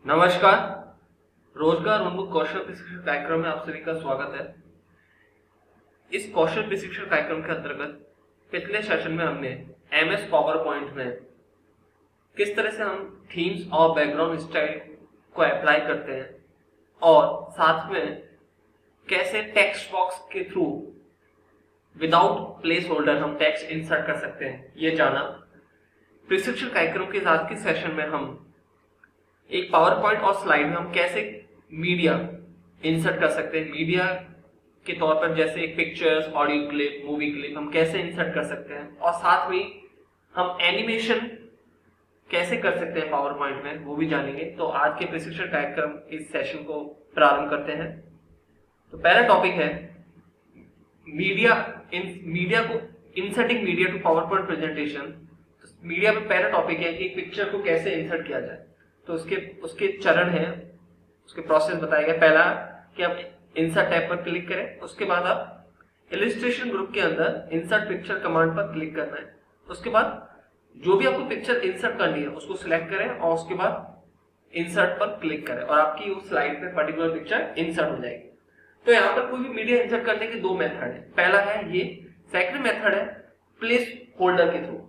नमस्कार। रोजगार उन्मुख कौशल प्रशिक्षण कार्यक्रम में आप सभी का स्वागत है। इस कौशल प्रशिक्षण कार्यक्रम के अंतर्गत पिछले सेशन में हमने एमएस पावर पॉइंट में किस तरह से हम थीम्स और बैकग्राउंड स्टाइल को अप्लाई करते हैं और साथ में कैसे टेक्स्ट बॉक्स के थ्रू विदाउट प्लेस होल्डर हम टेक्स्ट इंसर्ट कर सकते हैं, ये जाना। प्रशिक्षण कार्यक्रम के आज के सेशन में हम एक पावर पॉइंट और स्लाइड में हम कैसे मीडिया इंसर्ट कर सकते हैं, मीडिया के तौर पर जैसे एक pictures, audio clip, movie clip हम कैसे इंसर्ट कर सकते हैं और साथ में हम एनिमेशन कैसे कर सकते हैं पावर पॉइंट में, वो भी जानेंगे। तो आज के प्रशिक्षण कार्यक्रम इस सेशन को प्रारंभ करते हैं। तो पहला टॉपिक है मीडिया को inserting media to PowerPoint presentation. Media में पहला टॉपिक है कि पिक्चर को कैसे इंसर्ट किया जाए। तो उसके चरण है, उसके प्रोसेस बताया गया। पहला कि आप इंसर्ट टैब पर क्लिक करें, उसके बाद आप इलिस्ट्रेशन ग्रुप के अंदर इंसर्ट पिक्चर कमांड पर क्लिक करना है। उसके बाद जो भी आपको पिक्चर इंसर्ट करनी है उसको सिलेक्ट करें और उसके बाद इंसर्ट पर क्लिक करें और आपकी उस स्लाइड पे पर्टिकुलर पिक्चर इंसर्ट हो जाएगी। तो यहाँ पर कोई भी मीडिया इंसर्ट करने के दो मेथड है। पहला है ये, सेकंड मेथड है प्लेस होल्डर के थ्रू।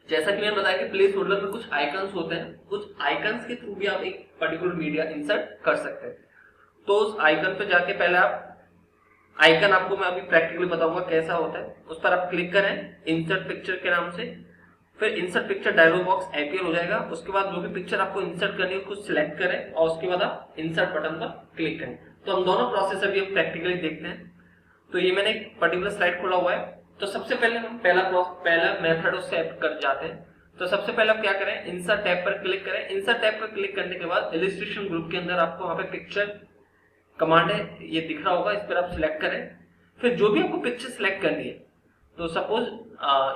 जैसा कि मैंने बताया कि प्लेस होल्डर में कुछ आइकन्स होते हैं, कुछ आइकन्स के थ्रू भी आप एक पर्टिकुलर मीडिया इंसर्ट कर सकते हैं। तो उस आइकन पे जाके पहले आप आइकन, आपको मैं अभी प्रैक्टिकली बताऊंगा कैसा होता है, उस पर आप क्लिक करें इंसर्ट पिक्चर के नाम से। फिर insert picture dialog box appear हो जाएगा। उसके बाद जो भी पिक्चर आपको इंसर्ट करनी है उसको सिलेक्ट करें और उसके बाद आप इंसर्ट बटन पर क्लिक करें। तो हम दोनों प्रोसेस अभी हम प्रैक्टिकली देखते हैं। तो ये मैंने एक पर्टिकुलर स्लाइड खोला हुआ है। तो सबसे पहले हम पहला मेथड उससे कर जाते हैं। तो सबसे पहले आप क्या करें, इंसर्ट टैब पर क्लिक करें। इंसर्ट टैब पर क्लिक करने के बाद इलिस्ट्रेशन ग्रुप के अंदर आपको वहां पे पिक्चर कमांड है, ये दिख रहा होगा, इस पर आप सिलेक्ट करें। फिर जो भी आपको पिक्चर सिलेक्ट करनी है, तो सपोज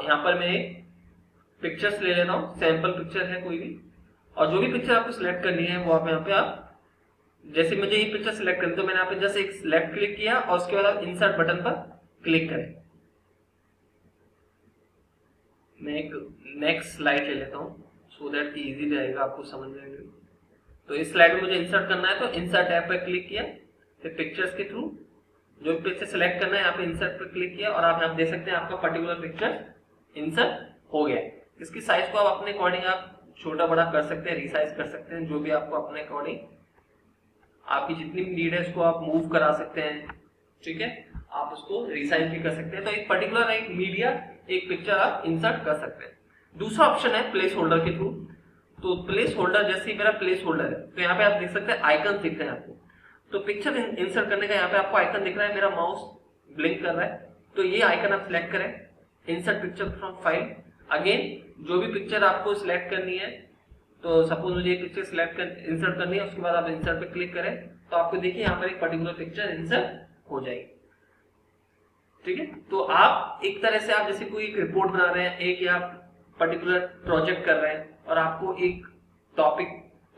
यहाँ पर मैं पिक्चर्स ले लेता हूँ, सैंपल पिक्चर है कोई भी, और जो भी पिक्चर आपको सिलेक्ट करनी है वो आप यहाँ पे आप, जैसे मुझे ये पिक्चर सिलेक्ट करनी है तो मैंने यहाँ पे जैसे एक लेफ्ट क्लिक किया और उसके बाद आप इंसर्ट बटन पर क्लिक करें। मैं एक नेक्स्ट स्लाइड ले लेता हूँ सो दैट इजी रहेगा आपको समझने में। तो इस स्लाइड में मुझे इंसर्ट करना है, तो इंसर्ट टैब पर क्लिक किया, फिर पिक्चर्स के थ्रू जो पिक्चर सेलेक्ट करना है यहाँ पे इंसर्ट पर क्लिक किया और आप यहाँ देख सकते हैं आपका पर्टिकुलर पिक्चर इंसर्ट हो गया। इसकी साइज को आप अपने अकॉर्डिंग आप छोटा बड़ा कर सकते हैं, रिसाइज कर सकते हैं, जो भी आपको अपने अकॉर्डिंग आपकी जितनी नीड है उसको आप मूव करा सकते हैं। ठीक है, आप उसको रिसाइज भी कर सकते हैं। तो एक पर्टिकुलर एक मीडिया, एक पिक्चर आप इंसर्ट कर सकते हैं। दूसरा ऑप्शन है प्लेस होल्डर के थ्रू। तो प्लेस होल्डर, जैसे मेरा प्लेस होल्डर है तो यहाँ पे आप देख सकते हैं आइकन दिख रहे हैं आपको। तो पिक्चर इंसर्ट करने का यहाँ पे आपको आइकन दिख रहा है, मेरा माउस ब्लिंक कर रहा है। तो ये आइकन आप सिलेक्ट करें, insert picture from file. Again जो भी पिक्चर आपको सिलेक्ट करनी है, तो सपोज मुझे एक पिक्चर इंसर्ट करनी है, उसके बाद आप इंसर्ट पे क्लिक करें तो आपको देखिए यहाँ पर एक पर्टिकुलर पिक्चर इंसर्ट हो जाएगी। ठीक है, तो आप एक तरह से आप जैसे कोई एक रिपोर्ट बना रहे हैं, एक या पर्टिकुलर प्रोजेक्ट कर रहे हैं और आपको एक टॉपिक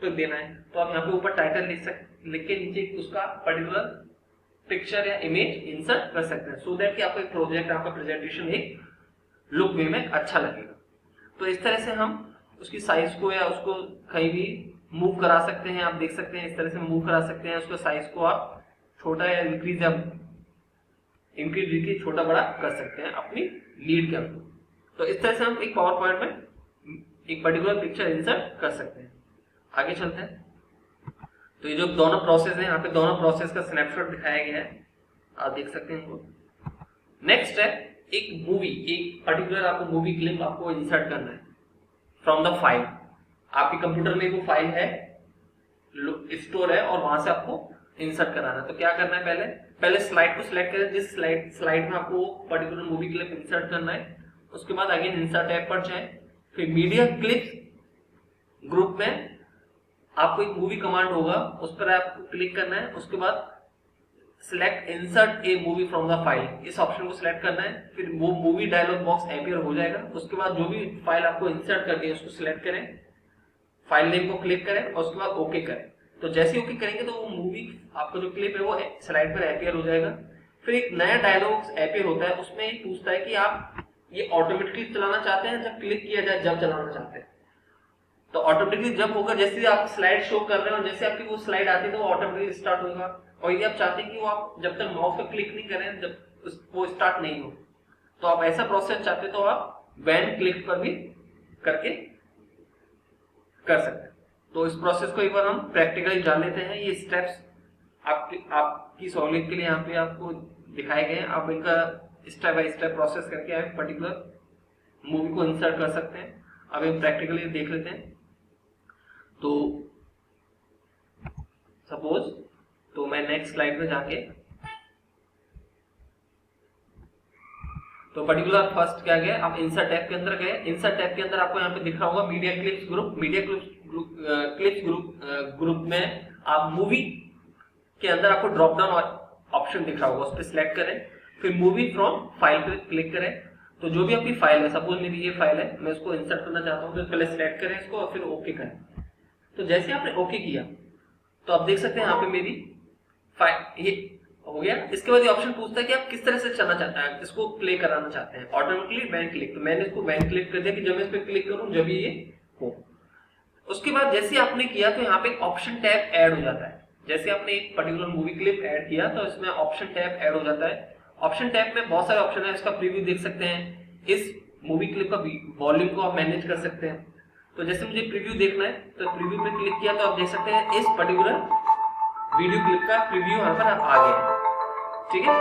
पे देना है, तो आप यहाँ पे ऊपर टाइटल लिख के नीचे उसका पर्टिकुलर पिक्चर या इमेज इंसर्ट कर सकते हैं, सो दैट कि आपका एक प्रोजेक्ट, आपका प्रेजेंटेशन एक लुक वे में अच्छा लगेगा। तो इस तरह से हम उसकी साइज को या उसको कहीं भी मूव करा सकते हैं। आप देख सकते हैं इस तरह से मूव करा सकते हैं, उसका साइज को आप छोटा या इंक्रीज छोटा बड़ा कर सकते हैं अपनी नीड के अनुसार। तो इस तरह से हम एक पावर पॉइंट में एक पर्टिकुलर पिक्चर इंसर्ट कर सकते हैं। आगे चलते हैं। तो ये जो दोनों प्रोसेस है, यहाँ पे दोनों प्रोसेस का स्नैपशॉट दिखाया गया है, आप देख सकते हैं इनको। नेक्स्ट है एक मूवी, एक पर्टिकुलर आपको मूवी क्लिप आपको इंसर्ट करना है फ्रॉम द फाइल। आपके कंप्यूटर में वो फाइल है, स्टोर है, और वहां से आपको इंसर्ट कराना है। तो क्या करना है, पहले स्लाइड को सिलेक्ट करें, जिस स्लाइड में आपको पर्टिकुलर मूवी क्लिप इंसर्ट करना है। उसके बाद अगेन इंसर्ट टैब पर जाएं, फिर मीडिया क्लिप्स ग्रुप में आपको एक मूवी कमांड होगा, उस पर आपको क्लिक करना है। उसके बाद select insert A movie from the file, इस ऑप्शन को सिलेक्ट करना है। फिर वो मूवी डायलॉग बॉक्स अपीयर हो जाएगा। उसके बाद जो भी फाइल आपको इंसर्ट करनी है उसको सिलेक्ट करें, फाइल नेम को क्लिक करें और उसके बाद ओके करें। तो जैसे ओके करेंगे तो वो मूवी, आपका जो क्लिप है वो स्लाइड पर अपीयर हो जाएगा। फिर एक नया डायलॉग अपीयर होता है, उसमें ये पूछता है कि आप ये ऑटोमेटिकली चलाना चाहते हैं, जब क्लिक किया जाए जब चलाना चाहते हैं। तो ऑटोमेटिकली जब होगा, जैसे आप स्लाइड शो कर रहे हो, जैसे आपकी वो स्लाइड आती है तो वो ऑटोमेटिकली स्टार्ट होगा। और यदि आप चाहते हैं कि वो आप जब तक माउस पर क्लिक नहीं करें जब वो स्टार्ट नहीं हो, तो आप ऐसा प्रोसेस चाहते तो आप वैन क्लिक पर भी करके कर सकते हैं। तो इस प्रोसेस को एक बार हम प्रैक्टिकली जान लेते हैं। ये स्टेप्स आपकी सहूलियत के लिए यहाँ पे आपको दिखाए गए हैं। आप इनका स्टेप बाय स्टेप प्रोसेस करके आप पर्टिकुलर मूवी को इंसर्ट कर सकते हैं। अब हम प्रैक्टिकली देख लेते हैं। तो सपोज तो मैं नेक्स्ट स्लाइड में जाके तो पर्टिकुलर फर्स्ट क्या गया, आप इंसर्ट टैब के अंदर गए। इंसर्ट टैब के अंदर आपको यहाँ पे दिख रहा होगा media clips group. Media clips group में आप मूवी के अंदर आपको ड्रॉप डाउन ऑप्शन दिख रहा होगा, उस पर सिलेक्ट करें। फिर मूवी फ्रॉम फाइल पे क्लिक करें। तो जो भी आपकी फाइल है, सपोज मेरी ये फाइल है, मैं इसको इंसर्ट करना चाहता हूँ, तो पहले सिलेक्ट करें इसको और फिर ओके करें। तो जैसे आपने ओके किया तो आप देख सकते हैं यहाँ पे मेरी फाइल ये हो गया। इसके बाद ये ऑप्शन पूछता है कि आप किस तरह से चलना चाहते हैं, इसको प्ले कराना चाहते हैं ऑटोमेटिकली वैन क्लिक। तो मैंने इसको वैन क्लिक कर दिया कि जब मैं इस पर क्लिक करूं जब ये हो। उसके बाद जैसे आपने किया तो यहाँ पे एक ऑप्शन टैब ऐड हो जाता है। जैसे आपने एक पर्टिकुलर मूवी क्लिप ऐड किया तो इसमें ऑप्शन टैब ऐड हो जाता है। ऑप्शन टैब में बहुत सारे ऑप्शन है, इसका प्रीव्यू देख सकते हैं। इस मूवी क्लिप का वॉल्यूम को आप मैनेज कर सकते हैं। तो जैसे मुझे प्रीव्यू देखना है तो प्रीव्यू पे क्लिक किया तो आप देख सकते हैं इस पर्टिकुलर वीडियो क्लिप का प्रीव्यू यहाँ पर आ गया। ठीक है,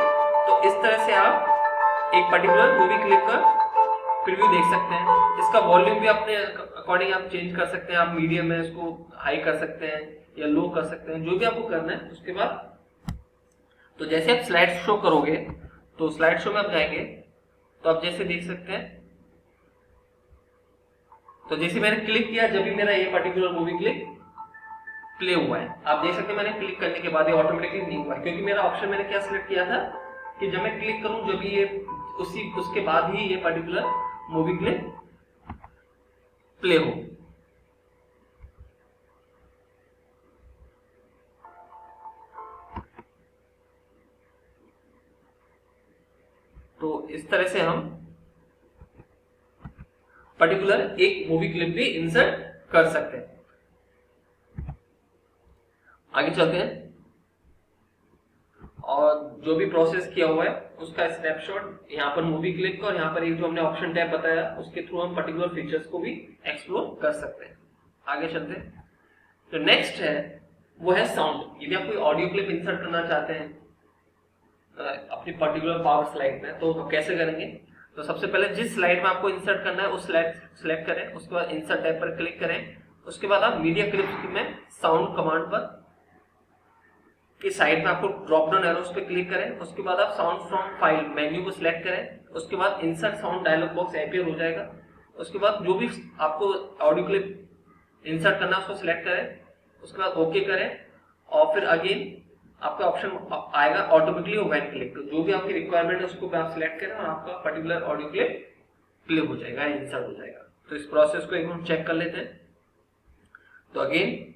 तो इस तरह से आप एक पर्टिकुलर मूवी क्लिप का प्रीव्यू देख सकते हैं। इसका वॉल्यूम भी अपने अकॉर्डिंग आप चेंज कर सकते हैं। आप मीडियम में इसको हाई कर सकते हैं या लो कर सकते हैं, जो भी आपको करना है। उसके बाद तो जैसे आप स्लाइड शो करोगे तो स्लाइड शो में आप जाएंगे तो आप जैसे देख सकते हैं, तो जैसे मैंने क्लिक किया जब भी मेरा ये पर्टिकुलर मूवी क्लिप प्ले हुआ है, आप देख सकते हैं मैंने क्लिक करने के बाद ये ऑटोमेटिकली नहीं हुआ है, क्योंकि मेरा ऑप्शन मैंने क्या सिलेक्ट किया था कि जब मैं क्लिक करूं जब भी ये उसके बाद ही ये पर्टिकुलर मूवी क्लिप प्ले हो। तो इस तरह से हम पर्टिकुलर एक मूवी क्लिप भी इंसर्ट कर सकते हैं। आगे चलते हैं और जो भी प्रोसेस किया हुआ है उसका स्नैपशॉट यहाँ पर मूवी क्लिप का और यहाँ पर एक जो हमने ऑप्शन टैब बताया उसके थ्रू हम पर्टिकुलर फीचर्स को भी एक्सप्लोर कर सकते हैं। आगे चलते हैं। तो नेक्स्ट है वो है साउंड। यदि आप कोई ऑडियो क्लिप इंसर्ट करना चाहते हैं अपनी पर्टिकुलर पावर स्लाइड में तो कैसे करेंगे। तो सबसे पहले जिस स्लाइड में आपको इंसर्ट करना है उस स्लाइड सेलेक्ट करें, उसके बाद इंसर्ट टैब पर क्लिक करें। उसके बाद आप मीडिया क्लिप्स में साउंड कमांड पर की साइड में आपको ड्रॉप डाउन एरोस पे क्लिक करें। उसके बाद आप साउंड फ्रॉम फाइल मेन्यू को सिलेक्ट करें। उसके बाद insert sound dialog box appear हो जाएगा। उसके बाद जो भी आपको ऑडियो क्लिप इंसर्ट करना है उसको सिलेक्ट करें। उसके बाद ओके करें और फिर अगेन आपका ऑप्शन आएगा ऑटोमेटिकली वैन क्लिक। तो जो भी आपकी रिक्वायरमेंट है उसको आप सिलेक्ट करें और आपका पर्टिकुलर ऑडियो क्लिप प्ले हो जाएगा, इंसर्ट हो जाएगा। तो इस प्रोसेस को एक बार चेक कर लेते हैं। तो अगेन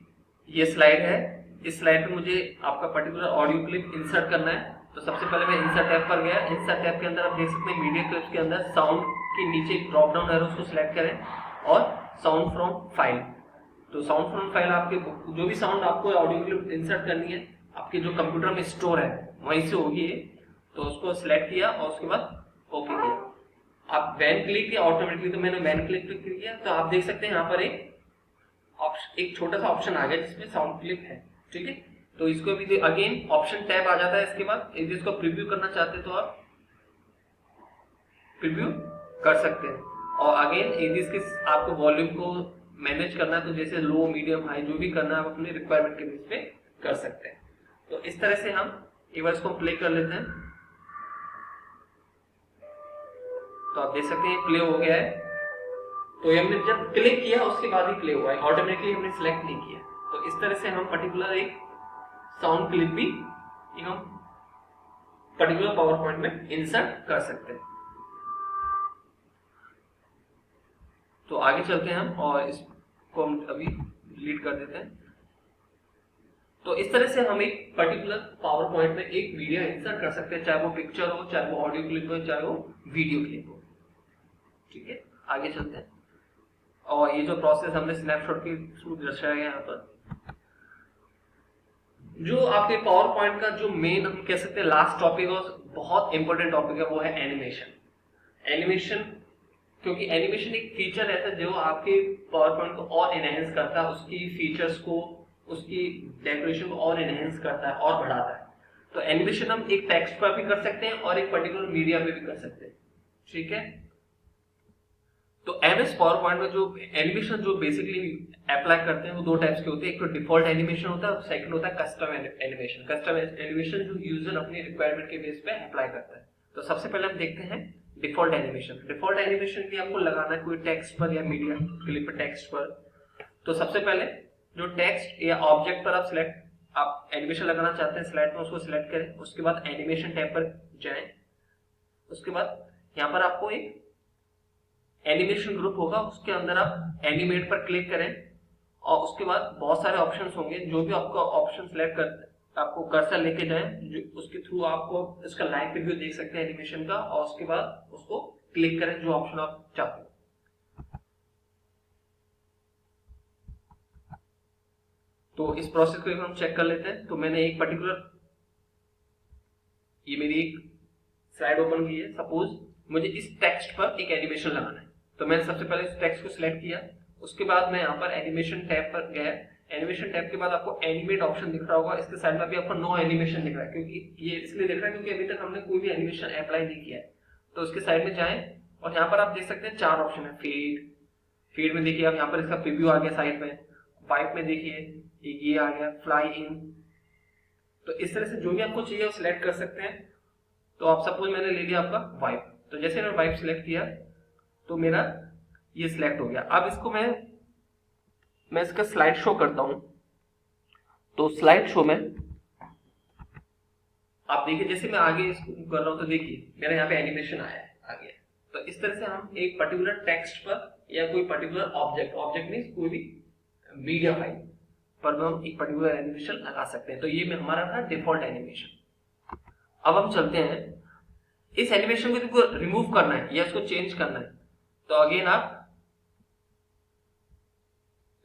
ये स्लाइड है, इस स्लाइड पे मुझे आपका पर्टिकुलर ऑडियो क्लिप इंसर्ट करना है। तो सबसे पहले मैं इंसर्ट टैब पर गया। इंसर्ट टैब के अंदर आप देख सकते हैं मीडिया क्लिप्स के अंदर साउंड के नीचे ड्रॉप डाउन एरोस को सिलेक्ट करें और साउंड फ्रॉम फाइल। तो साउंड फ्रॉम फाइल आपके जो भी साउंड आपको ऑडियो क्लिप इंसर्ट करनी है आपके जो कंप्यूटर में स्टोर है वहीं से होगी। तो उसको सिलेक्ट किया और उसके बाद ओके किया। आप वैन क्लिक किया ऑटोमेटिकली, तो मैंने वैन क्लिक पे क्लिक किया। तो आप देख सकते हैं यहाँ पर एक छोटा सा ऑप्शन आ गया जिसमें साउंड क्लिप है। ठीक है, तो इसको भी अगेन ऑप्शन टैब आ जाता है। इसके बाद यदि इसको प्रीव्यू करना चाहते हैं तो आप प्रीव्यू कर सकते हैं। और अगेन यदि इसके आपको वॉल्यूम को मैनेज करना है तो जैसे लो मीडियम हाई जो भी करना है आप अपने रिक्वायरमेंट के बेस पे कर सकते हैं। तो इस तरह से हम एक बार इसको प्ले कर लेते हैं। तो आप देख सकते हैं प्ले हो गया है। तो हमने जब क्लिक किया उसके बाद ही प्ले हुआ है, ऑटोमेटिकली हमने सिलेक्ट नहीं किया। तो इस तरह से हम पर्टिकुलर एक साउंड क्लिप भी हम पर्टिकुलर पावर पॉइंट में इंसर्ट कर सकते हैं। तो आगे चलते हैं हम और इसको हम अभी डिलीट कर देते हैं। तो इस तरह से हम एक पर्टिकुलर पावर पॉइंट में एक वीडियो इंसर्ट कर सकते हैं, चाहे वो पिक्चर हो, चाहे वो ऑडियो क्लिप हो, चाहे वो वीडियो क्लिप हो। ठीक है, आगे चलते हैं। और ये जो प्रोसेस हमने स्नैपशॉट के थ्रू दर्शाया गया यहाँ पर, जो आपके पावर पॉइंट का जो मेन हम कह सकते हैं लास्ट टॉपिक और बहुत इंपॉर्टेंट टॉपिक है वो है एनिमेशन। एनिमेशन, क्योंकि एनिमेशन एक फीचर रहता है जो आपके पावर पॉइंट को और एनहेंस करता है, उसकी फीचर्स को, उसकी डेकोरेशन को और एनहेंस करता है और बढ़ाता है। तो एनिमेशन हम एक टेक्स्ट पर भी कर सकते हैं और एक पर्टिकुलर मीडिया पे भी कर सकते हैं, ठीक है। तो एमएस पावर पॉइंट में जो एनिमेशन जो बेसिकली अप्लाई करते हैं वो दो टाइप्स के होते हैं। एक तो डिफॉल्ट एनिमेशन होता है और सेकंड होता है कस्टम एनिमेशन। कस्टम एनिमेशन जो यूजर अपनी रिक्वायरमेंट के बेस पे अप्लाई करता है। तो सबसे पहले हम देखते हैं डिफॉल्ट एनिमेशन। डिफॉल्ट एनिमेशन भी आपको लगाना है कोई टेक्स्ट पर या मीडिया क्लिप पर, टेक्स्ट पर। तो सबसे पहले जो टेक्स्ट या ऑब्जेक्ट पर आप एनिमेशन लगाना चाहते हैं स्लाइड में, उसको सिलेक्ट करें। उसके बाद एनिमेशन टैब पर जाएं। उसके बाद यहाँ पर आपको एक एनिमेशन ग्रुप होगा, उसके अंदर आप एनिमेट पर क्लिक करें और उसके बाद बहुत सारे ऑप्शंस होंगे। जो भी आपको ऑप्शन सिलेक्ट कर, आपको कर्सर लेके जाएं, जो उसके थ्रू आपको इसका लाइव प्रीव्यू देख सकते हैं एनिमेशन का, और उसके बाद उसको क्लिक करें जो ऑप्शन आप चाहते हो। तो इस प्रोसेस को हम चेक कर लेते हैं। तो मैंने एक पर्टिकुलर, ये मेरी एक स्लाइड ओपन की है। सपोज मुझे इस टेक्स्ट पर एक एनिमेशन लगाना है, तो मैंने सबसे पहले इस टेक्स्ट को सिलेक्ट किया। उसके बाद मैं यहाँ पर एनिमेशन टैब पर गया। एनिमेशन टैब के बाद आपको एनिमेट ऑप्शन दिख रहा होगा। इसके साइड में भी आपको नो एनिमेशन दिख रहा है, क्योंकि ये इसलिए दिख रहा है क्योंकि अभी तक हमने कोई भी एनिमेशन अप्लाई नहीं किया है। तो उसके साइड में जाएं और यहाँ पर आप देख सकते हैं 4 ऑप्शन है। फीड में देखिए आप यहाँ पर इसका प्रीव्यू आ गया साइड में। वाइप में देखिए ये आ गया, फ्लाई इन। तो इस तरह से जो भी आपको चाहिए वो सिलेक्ट कर सकते हैं। तो आप सपोज मैंने ले लिया आपका वाइप, तो जैसे मैंने वाइप सिलेक्ट किया तो मेरा ये सिलेक्ट हो गया। अब इसको मैं इसका स्लाइड शो करता हूं। तो स्लाइड शो में आप देखिए जैसे मैं आगे इसको कर रहा हूं तो देखिए मेरा यहाँ पे एनिमेशन आया है आगे। तो इस तरह से हम एक पर्टिकुलर टेक्स्ट पर या कोई पर्टिकुलर ऑब्जेक्ट मींस कोई भी मीडिया फाइल पर हम एक पर्टिकुलर एनिमेशन लगा सकते हैं। तो ये में हमारा था डिफॉल्ट एनिमेशन। अब हम चलते हैं, इस एनिमेशन को रिमूव करना है या इसको चेंज करना है, तो अगेन आप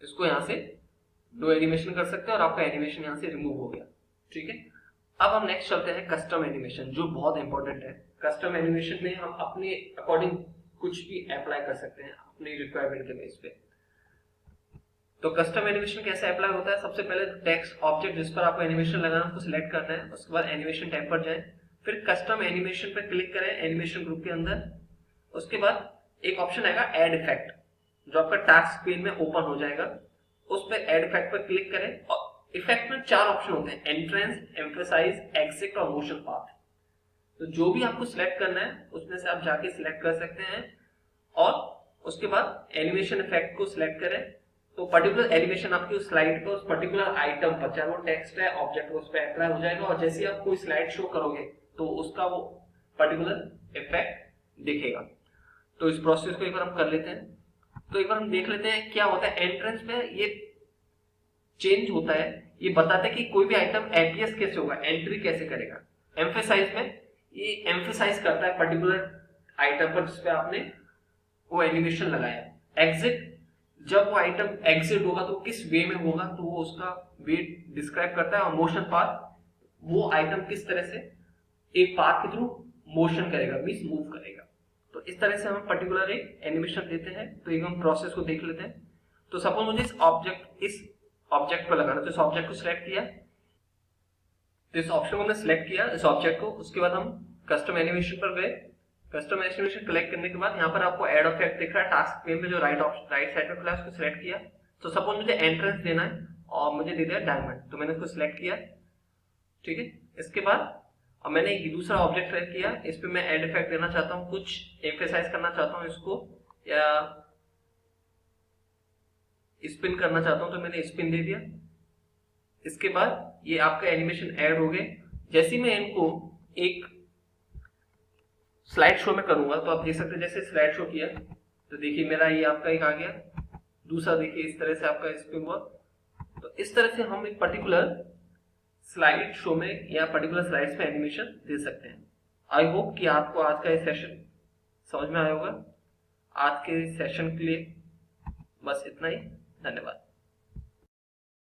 इसको यहां से नो एनिमेशन कर सकते हैं और आपका एनिमेशन यहां से रिमूव हो गया, ठीक है। अब हम नेक्स्ट चलते हैं कस्टम एनिमेशन, जो बहुत इंपॉर्टेंट है। कस्टम एनिमेशन में हम अपने अकॉर्डिंग कुछ भी अप्लाई कर सकते हैं अपनी रिक्वायरमेंट के बेस पे। तो कस्टम एनिमेशन कैसे अप्लाई होता है? सबसे पहले टेक्स्ट ऑब्जेक्ट जिस पर आपको एनिमेशन लगाना है उसको सिलेक्ट करना है। उसके बाद एनिमेशन टैब पर जाएं, फिर कस्टम एनिमेशन पर क्लिक करें एनिमेशन ग्रुप के अंदर। उसके बाद एक ऑप्शन आएगा ऐड इफेक्ट, जो आपका टास्क स्क्रीन में ओपन हो जाएगा। उस पर ऐड इफेक्ट पर क्लिक करें और इफेक्ट में 4 ऑप्शन होते हैं, एंट्रेंस, एम्फेसाइज, एग्जिट और मोशन पाथ। तो जो भी आपको सिलेक्ट करना है उसमें से आप जाके सिलेक्ट कर सकते हैं और उसके बाद एनिमेशन इफेक्ट को सिलेक्ट करें। तो पर्टिकुलर एनिमेशन आपकी उस स्लाइड पर, उस पर्टिकुलर आइटम पर, चाहे वो टेक्स्ट है, ऑब्जेक्ट, उस पर अप्लाई हो जाएगा और जैसे आप कोई स्लाइड शो करोगे तो उसका वो पर्टिकुलर इफेक्ट दिखेगा। तो इस प्रोसेस को एक बार हम कर लेते हैं। तो एक बार हम देख लेते हैं क्या होता है। एंट्रेंस में ये चेंज होता है, ये बताता है कि कोई भी आइटम एपीएस कैसे होगा, एंट्री कैसे करेगा। एम्फेसाइज में ये एम्फेसाइज करता है पर्टिकुलर आइटम पर जिसपे आपने वो एनिमेशन लगाया। एग्जिट, जब वो आइटम एग्जिट होगा तो किस वे में होगा, तो वो उसका वे डिस्क्राइब करता है। और मोशन पाथ, वो आइटम किस तरह से एक पाथ के थ्रू मोशन करेगा, मींस मूव करेगा। तो इस तरह से हम पर्टिकुलर एक एनिमेशन देते हैं। तो एक हम प्रोसेस को देख लेते हैं। तो सपोज मुझे इस ऑब्जेक्ट पर लगाना, तो इस ऑब्जेक्ट को सिलेक्ट किया, तो इस ऑप्शन को हमने सिलेक्ट किया, इस ऑब्जेक्ट को। उसके बाद हम कस्टम एनिमेशन पर गए। कस्टम एनिमेशन कलेक्ट करने के बाद यहाँ पर आपको ऐड इफेक्ट दिख रहा है टास्क पेन में, जो राइट साइड में खुला है, उसको सिलेक्ट किया। तो सपोज मुझे एंट्रेंस देना है और मुझे दे दिया डायमंड, तो मैंने उसको सिलेक्ट किया, ठीक है। इसके बाद अब मैंने एक दूसरा ऑब्जेक्ट सेलेक्ट किया, इस पे मैं ऐड इफेक्ट देना चाहता हूँ, कुछ एम्फेसाइज करना चाहता हूँ इसको, या स्पिन करना चाहता हूँ, तो मैंने स्पिन दे दिया। इसके बाद ये आपका एनिमेशन ऐड हो गए। जैसे मैं इनको एक स्लाइड शो में करूंगा तो आप देख सकते हैं, जैसे स्लाइड शो किया तो देखिए मेरा ये आपका एक आ गया, दूसरा देखिए इस तरह से आपका स्पिन हुआ। तो इस तरह से हम एक पर्टिकुलर स्लाइड शो में या पर्टिकुलर स्लाइड्स में एनिमेशन दे सकते हैं। आई होप कि आपको आज का ये सेशन समझ में आया होगा। आज के सेशन के लिए बस इतना ही। धन्यवाद।